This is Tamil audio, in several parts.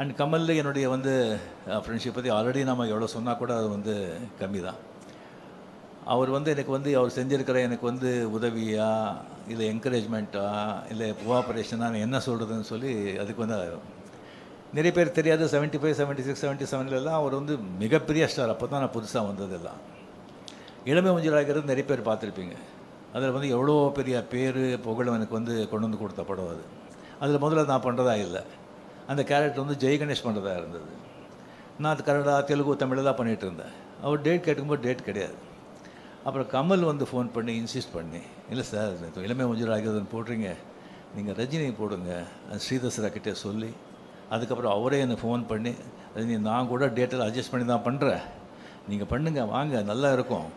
அண்ட் கமல் என்னுடைய வந்து ஃப்ரெண்ட்ஷிப் பற்றி ஆல்ரெடி நம்ம எவ்வளோ சொன்னால் கூட அது வந்து கம்மி தான். அவர் வந்து எனக்கு வந்து அவர் செஞ்சுருக்கிற எனக்கு வந்து உதவியா இல்லை என்கரேஜ்மெண்ட்டா இல்லை கோஆப்ரேஷனாக நான் என்ன சொல்கிறதுன்னு சொல்லி அதுக்கு வந்து நிறைய பேர் தெரியாது. 75, 76, 77லலாம் அவர் வந்து மிகப்பெரிய ஸ்டார். அப்போ தான் நான் புதுசாக வந்ததெல்லாம். இளமை ஊஞ்சலாகிறது நிறைய பேர் பார்த்துருப்பீங்க. அதில் வந்து எவ்வளோ பெரிய பேர் புகழும் எனக்கு வந்து கொண்டு வந்து கொடுத்த படம் அது. அதில் முதல்ல நான் பண்ணுறதா இல்லை, அந்த கேரக்டர் வந்து ஜெய் கணேஷ் பண்ணுறதா இருந்தது. நான் அது கன்னடா, தெலுங்கு, தமிழ் தான் பண்ணிகிட்டு இருந்தேன். அவர் டேட் கேட்கும்போது டேட் கிடையாது. அப்புறம் கமல் வந்து ஃபோன் பண்ணி இன்சிஸ்ட் பண்ணி, இல்லை சார் இளமை ஊஞ்சலாகிறதுன்னு போடுறீங்க, நீங்கள் ரஜினி போடுங்க ஸ்ரீதர் சார்கிட்டே சொல்லி, அதுக்கப்புறம் அவரே என்னை ஃபோன் பண்ணி, ரஜினி நான் கூட டேட்டில் அட்ஜஸ்ட் பண்ணி தான் பண்ணுறேன், நீங்கள் பண்ணுங்கள் வாங்க நல்லா இருக்கும்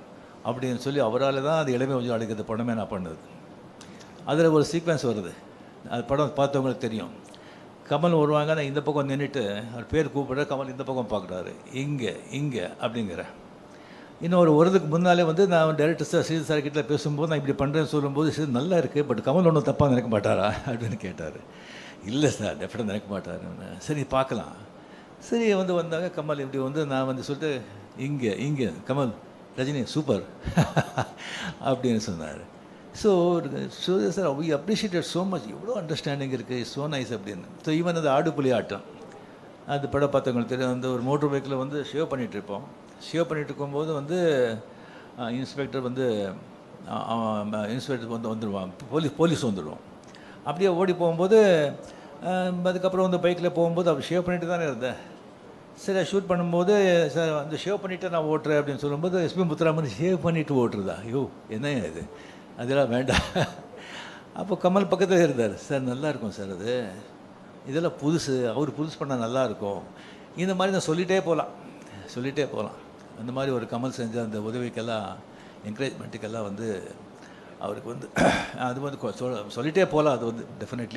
அப்படின்னு சொல்லி அவரால் தான் அது இளமை ஊஞ்சல் அடிக்கிறது படமே நான் பண்ணது. அதில் ஒரு சீக்வன்ஸ் வருது, அது படம் பார்த்தவங்களுக்கு தெரியும். கமல் வருவாங்க, நான் இந்த பக்கம் நின்றுட்டு அவர் பேர் கூப்பிட்ற, கமல் இந்த பக்கம் பார்க்குறாரு, இங்கே இங்கே அப்படிங்கிற. இன்னும் ஒரு வருதுக்கு முன்னாலே வந்து நான் டைரக்டர் சார் ஸ்ரீதர் சார் கிட்ட பேசும்போது நான் இப்படி பண்ணுறேன்னு சொல்லும்போது, சரி நல்லா இருக்குது, பட் கமல் ஒன்றும் தப்பாக நினைக்க மாட்டாரா அப்படின்னு கேட்டார். இல்லை சார் டெஃபினட்டாக நினைக்க மாட்டார். சரி பார்க்கலாம். சரி வந்து வந்தாங்க கமல் இப்படி வந்து நான் வந்து சொல்லிட்டு, இங்கே இங்கே கமல் ரஜினி சூப்பர் அப்படின்னு சொன்னார். So Suriya sir we appreciated so much, எவ்வளோ அண்டர்ஸ்டாண்டிங் இருக்குது, ஸோ நைஸ் அப்படின்னு. ஸோ ஈவன் அது ஆடுபுலி ஆட்டம், அது படம் பார்த்தவங்களுக்கு தெரியும். வந்து ஒரு மோட்டர் பைக்கில் வந்து ஷேவ் பண்ணிகிட்ருப்போம். ஷேவ் பண்ணிகிட்டு இருக்கும்போது வந்து இன்ஸ்பெக்டர் வந்து இன்ஸ்பெக்டர் வந்து வந்துடுவான், போலீஸ் வந்துடுவோம். அப்படியே ஓடி போகும்போது அதுக்கப்புறம் வந்து பைக்கில் போகும்போது அவர் ஷேவ் பண்ணிட்டு தானே இருந்தேன். சரி ஷூட் பண்ணும்போது சார் அந்த ஷேவ் பண்ணிவிட்டு நான் ஓட்டுறேன் அப்படின்னு சொல்லும்போது எஸ்பி முத்துராமன் ஷேவ் பண்ணிவிட்டு ஓட்டுறதா, ஐயோ என்ன இது, அதெல்லாம் வேண்டாம். அப்போ கமல் பக்கத்தில் இருந்தார். சார் நல்லாயிருக்கும் சார், அது இதெல்லாம் புதுசு, அவர் புதுசு பண்ணால் நல்லாயிருக்கும். இந்த மாதிரி நான் சொல்லிகிட்டே போகலாம். அந்த மாதிரி ஒரு கமல் செஞ்ச அந்த உதவிக்கெல்லாம் என்கரேஜ்மெண்ட்டுக்கெல்லாம் வந்து அவருக்கு வந்து அது வந்து சொல்லிகிட்டே போகலாம். அது வந்து டெஃபினெட்லி